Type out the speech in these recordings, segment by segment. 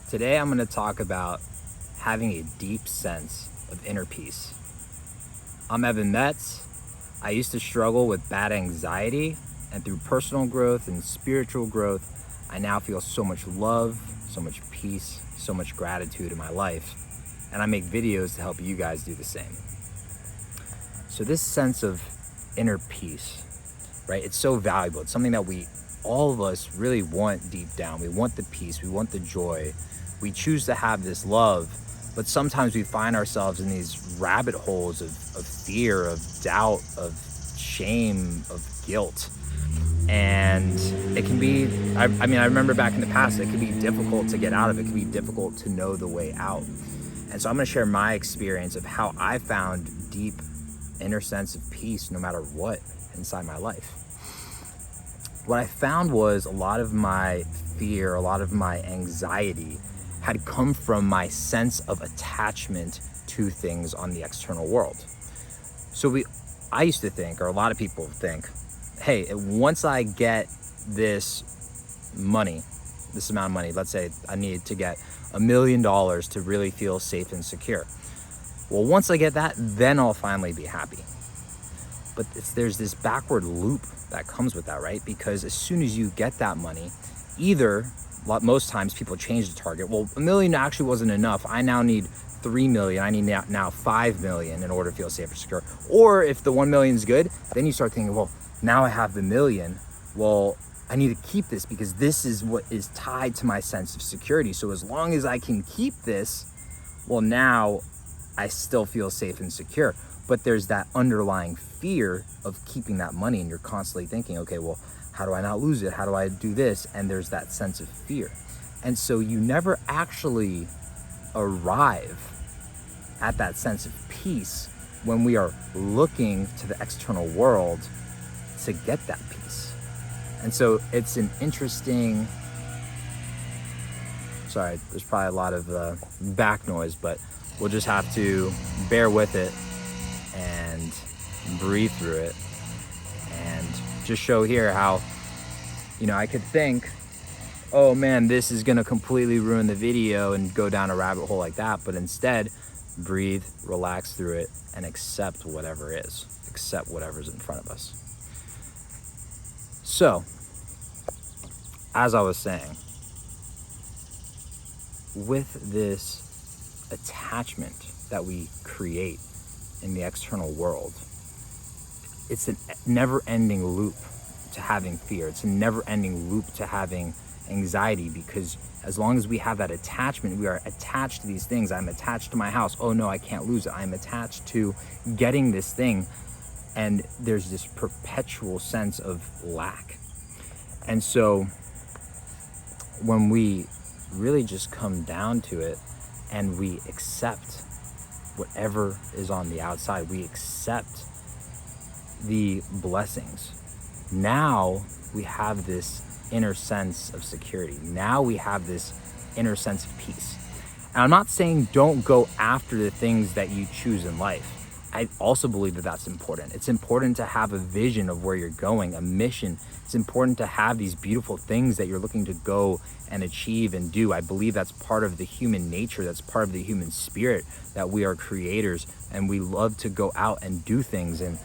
Today I'm going to talk about having a deep sense of inner peace. I'm Metz. I used to struggle with bad anxiety, and through personal growth and spiritual growth, I now feel so much love, so much peace, so much gratitude in my life, and I make videos to help you guys do the same. So this sense of inner peace, right? It's so valuable. It's something that all of us really want deep down. We want the peace, we want the joy. We choose to have this love, but sometimes we find ourselves in these rabbit holes of fear, of doubt, of shame, of guilt. And it can be, I remember back in the past, it could be difficult to get out of it. It can be difficult to know the way out. And so I'm gonna share my experience of how I found deep inner sense of peace no matter what inside my life. What I found was a lot of my fear, a lot of my anxiety had come from my sense of attachment to things on the external world. So I used to think, or a lot of people think, hey, once I get this money, this amount of money, let's say I need to get $1 million to really feel safe and secure. Well, once I get that, then I'll finally be happy. But there's this backward loop that comes with that, right? Because as soon as you get that money, most times people change the target. Well, $1 million actually wasn't enough. I now need 3 million. I need now 5 million in order to feel safe and secure. Or if the 1 million is good, then you start thinking, well, now I have the million. Well, I need to keep this because this is what is tied to my sense of security. So as long as I can keep this, well, now I still feel safe and secure. But there's that underlying fear of keeping that money, and you're constantly thinking, okay, well, how do I not lose it? How do I do this? And there's that sense of fear. And so you never actually arrive at that sense of peace when we are looking to the external world to get that peace. And so it's an interesting, sorry, there's probably a lot of back noise, but we'll just have to bear with it and breathe through it and just show here how, I could think, oh man, this is gonna completely ruin the video and go down a rabbit hole like that, but instead breathe, relax through it, and accept whatever's in front of us. So, as I was saying, with this attachment that we create in the external world, it's a never-ending loop to having fear. It's a never-ending loop to having anxiety, because as long as we have that attachment, we are attached to these things. I'm attached to my house. Oh no, I can't lose it. I'm attached to getting this thing. And there's this perpetual sense of lack. And so when we really just come down to it and we accept whatever is on the outside, we accept the blessings. Now we have this inner sense of security. Now we have this inner sense of peace. And I'm not saying don't go after the things that you choose in life. I also believe that that's important. It's important to have a vision of where you're going, a mission. It's important to have these beautiful things that you're looking to go and achieve and do. I believe that's part of the human nature. That's part of the human spirit, that we are creators and we love to go out and do things and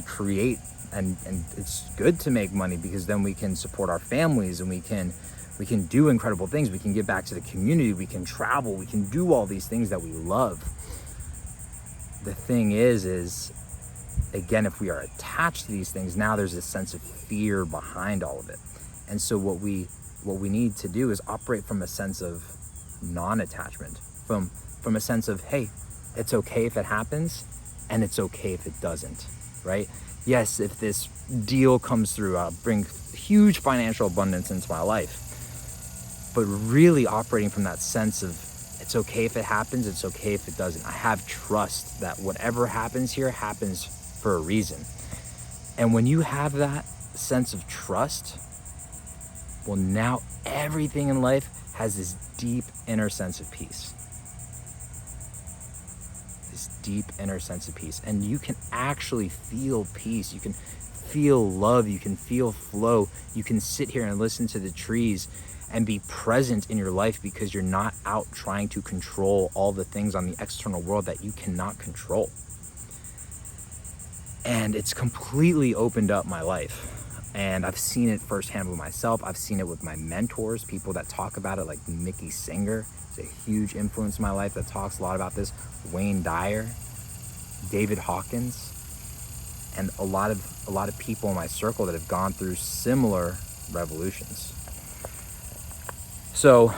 create. And it's good to make money because then we can support our families and we can do incredible things. We can give back to the community. We can travel. We can do all these things that we love. The thing is again, if we are attached to these things, now there's this sense of fear behind all of it. And so what we need to do is operate from a sense of non-attachment, from a sense of, hey, it's okay if it happens and it's okay if it doesn't, right? Yes, if this deal comes through, I'll bring huge financial abundance into my life. But really operating from that sense of, it's okay if it happens, it's okay if it doesn't. I have trust that whatever happens here happens for a reason. And when you have that sense of trust, well, now everything in life has this deep inner sense of peace. This deep inner sense of peace. And you can actually feel peace. You can feel love. You can feel flow. You can sit here and listen to the trees and be present in your life, because you're not out trying to control all the things on the external world that you cannot control. And it's completely opened up my life. And I've seen it firsthand with myself. I've seen it with my mentors, people that talk about it, like Mickey Singer is a huge influence in my life that talks a lot about this. Wayne Dyer, David Hawkins, and a lot of people in my circle that have gone through similar revolutions. So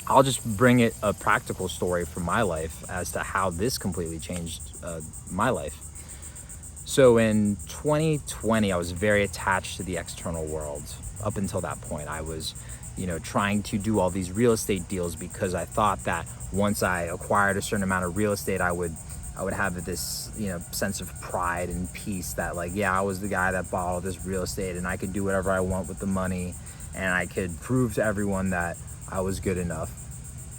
I'll just bring it a practical story from my life as to how this completely changed my life. So in 2020, I was very attached to the external world. Up until that point, I was, trying to do all these real estate deals because I thought that once I acquired a certain amount of real estate, I would have this, sense of pride and peace that I was the guy that bought all this real estate and I could do whatever I want with the money and I could prove to everyone that I was good enough.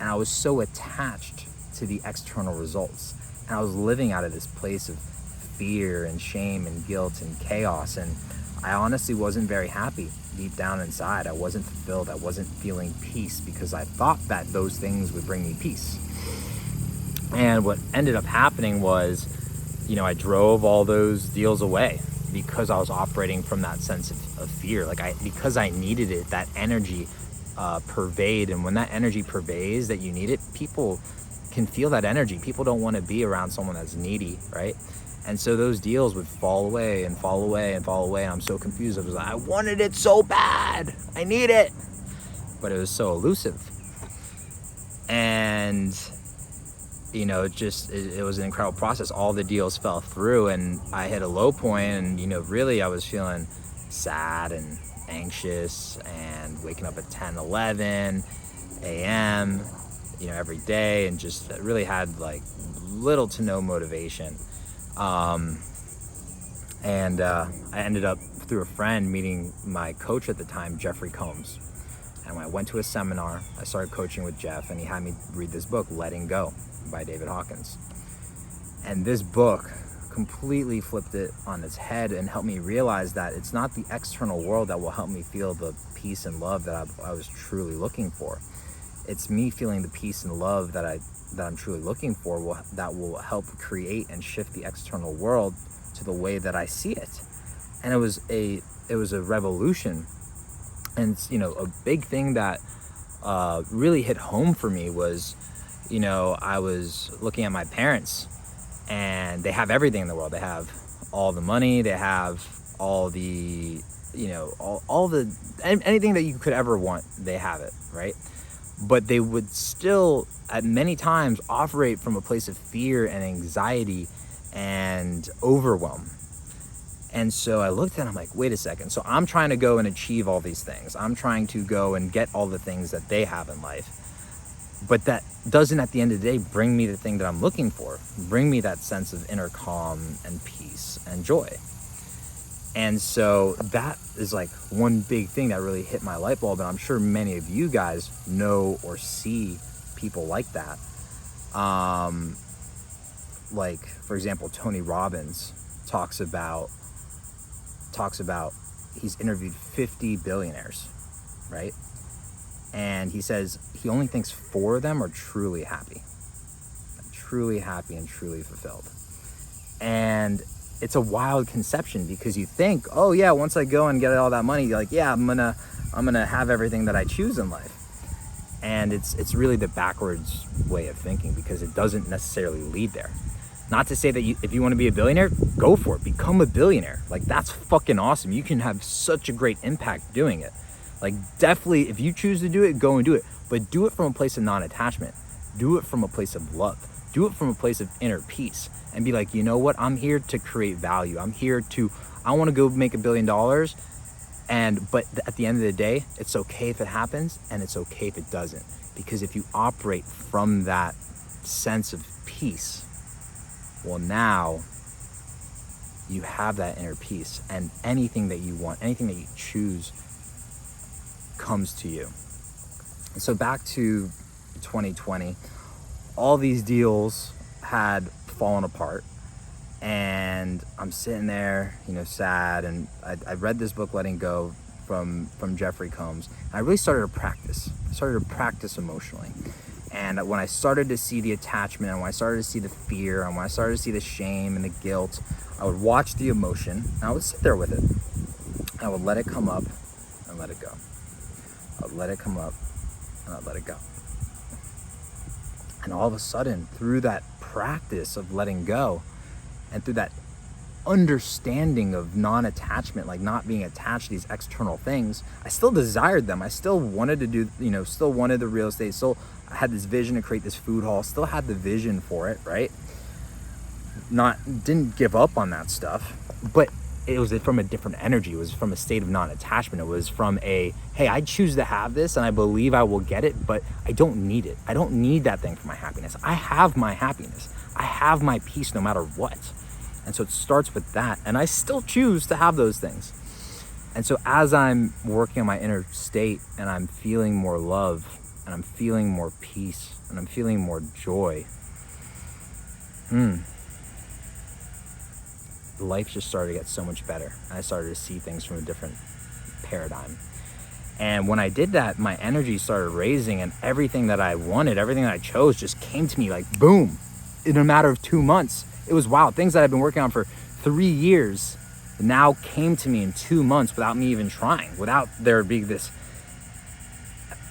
And I was so attached to the external results. And I was living out of this place of fear and shame and guilt and chaos. And I honestly wasn't very happy deep down inside. I wasn't fulfilled. I wasn't feeling peace because I thought that those things would bring me peace. And what ended up happening was, I drove all those deals away because I was operating from that sense of fear. Because I needed it, that energy pervade. And when that energy pervades that you need it, people can feel that energy. People don't want to be around someone that's needy, right? And so those deals would fall away and fall away and fall away. And I'm so confused. I was like, I wanted it so bad. I need it. But it was so elusive. And, it was an incredible process. All the deals fell through and I hit a low point. And, really I was feeling sad and anxious and waking up at 10, 11 a.m., every day, and just really had little to no motivation. I ended up, through a friend, meeting my coach at the time, Jeffrey Combs. And when I went to a seminar, I started coaching with Jeff, and he had me read this book, Letting Go, by David Hawkins. And this book completely flipped it on its head and helped me realize that it's not the external world that will help me feel the peace and love that I was truly looking for. It's me feeling the peace and love that I'm truly looking for that will help create and shift the external world to the way that I see it. And it was a revolution. And a big thing that really hit home for me was, I was looking at my parents, and they have everything in the world. They have all the money, they have all the, all the anything that you could ever want, they have it, right? But they would still, at many times, operate from a place of fear and anxiety and overwhelm. And so I looked at it, I'm like, wait a second. So I'm trying to go and achieve all these things. I'm trying to go and get all the things that they have in life. But that doesn't, at the end of the day, bring me the thing that I'm looking for. Bring me that sense of inner calm and peace and joy. And so that is one big thing that really hit my light bulb. And I'm sure many of you guys know or see people like that. For example, Tony Robbins talks about he's interviewed 50 billionaires, right? And he says he only thinks 4 of them are truly happy and truly fulfilled. And it's a wild conception because you think, oh yeah, once I go and get all that money, you're like, yeah, I'm gonna have everything that I choose in life. And it's really the backwards way of thinking, because it doesn't necessarily lead there. Not to say that if you want to be a billionaire, go for it, become a billionaire. That's fucking awesome. You can have such a great impact doing it. Definitely, if you choose to do it, go and do it, but do it from a place of non-attachment. Do it from a place of love. Do it from a place of inner peace, and be like, you know what? I'm here to create value. I want to go make $1 billion. But at the end of the day, it's okay if it happens and it's okay if it doesn't. Because if you operate from that sense of peace, well, now you have that inner peace, and anything that you want, anything that you choose comes to you. So back to 2020, all these deals had fallen apart, and I'm sitting there, sad. And I read this book, Letting Go, from Jeffrey Combs. And I really started to practice. I started to practice emotionally. And when I started to see the attachment, and when I started to see the fear, and when I started to see the shame and the guilt, I would watch the emotion, and I would sit there with it. I would let it come up and let it go. I would let it come up and I'd let it go. And all of a sudden, through that practice of letting go, and through that understanding of non-attachment, like not being attached to these external things, I still desired them. I still wanted to do, still wanted the real estate, still had this vision to create this food hall, still had the vision for it, right? Didn't give up on that stuff, but it was from a different energy. It was from a state of non-attachment. It was from hey, I choose to have this and I believe I will get it, but I don't need it. I don't need that thing for my happiness. I have my happiness. I have my peace no matter what. And so it starts with that. And I still choose to have those things. And so as I'm working on my inner state and I'm feeling more love and I'm feeling more peace and I'm feeling more joy, life just started to get so much better. I started to see things from a different paradigm. And when I did that, my energy started raising, and everything that I wanted, everything that I chose just came to me like boom, in a matter of 2 months. It was wild. Things that I've been working on for 3 years now came to me in 2 months without me even trying, without there being this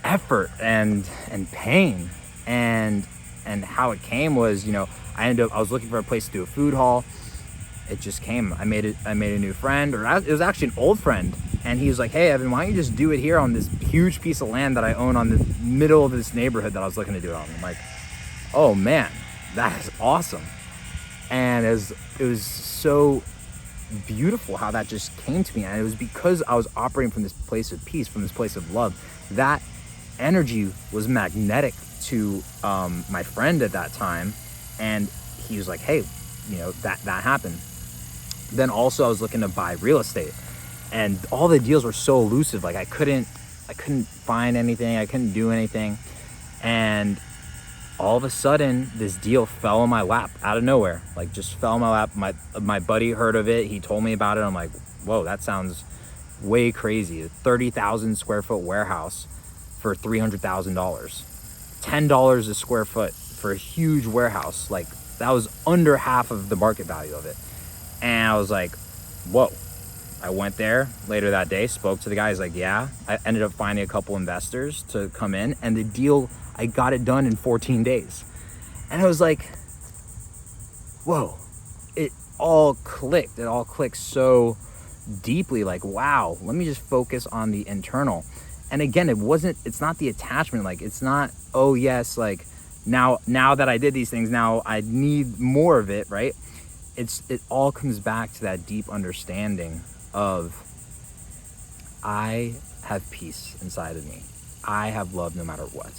effort and pain. And how it came was, I was looking for a place to do a food hall. It just came. I made a new friend, or it was actually an old friend, and he was like, hey Evan, why don't you just do it here on this huge piece of land that I own on the middle of this neighborhood that I was looking to do it on. I'm like, oh man, that is awesome. And it was so beautiful how that just came to me. And it was because I was operating from this place of peace, from this place of love. That energy was magnetic to my friend at that time, and he was like, hey, that happened. Then also I was looking to buy real estate, and all the deals were so elusive. Like I couldn't find anything. I couldn't do anything. And all of a sudden this deal fell in my lap out of nowhere, like just fell in my lap. My buddy heard of it. He told me about it. I'm like, whoa, that sounds way crazy. A 30,000 square foot warehouse for $300,000, $10 a square foot for a huge warehouse. Like that was under half of the market value of it. And I was like, whoa. I went there later that day, spoke to the guy. He's like, yeah. I ended up finding a couple investors to come in, and the deal, I got it done in 14 days. And I was like, whoa, it all clicked. It all clicked so deeply. Like, wow, let me just focus on the internal. And again, it's not the attachment. Like, it's not, oh yes, like now that I did these things, now I need more of it, right? It all comes back to that deep understanding of, I have peace inside of me. I have love no matter what.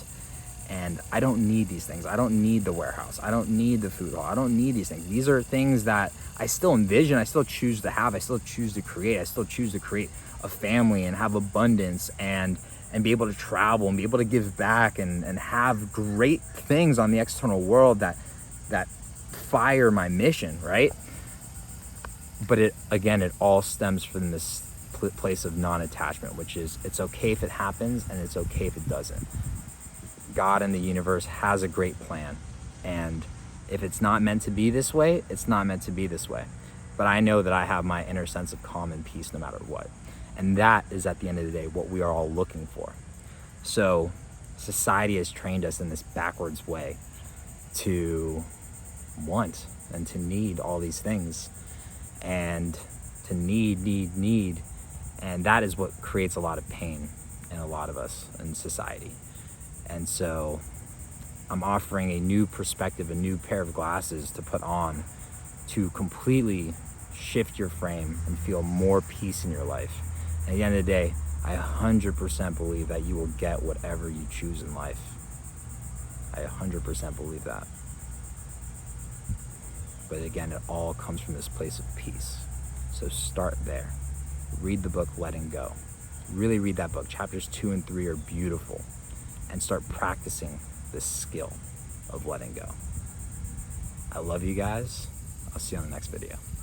And I don't need these things. I don't need the warehouse. I don't need the food hall. I don't need these things. These are things that I still envision. I still choose to have. I still choose to create. I still choose to create a family and have abundance and be able to travel and be able to give back and have great things on the external world that fire my mission, right? But it all stems from this place of non-attachment, which is, it's okay if it happens and it's okay if it doesn't. God and the universe has a great plan, and if it's not meant to be this way, it's not meant to be this way. But I know that I have my inner sense of calm and peace no matter what, and that is, at the end of the day, what we are all looking for. So society has trained us in this backwards way to want and to need all these things, and to need, and that is what creates a lot of pain in a lot of us in society. And so I'm offering a new perspective, a new pair of glasses to put on to completely shift your frame and feel more peace in your life. And at the end of the day, I 100% believe that you will get whatever you choose in life. I 100% believe that. But again, it all comes from this place of peace. So start there. Read the book, Letting Go. Really read that book. Chapters 2 and 3 are beautiful. And start practicing this skill of letting go. I love you guys. I'll see you on the next video.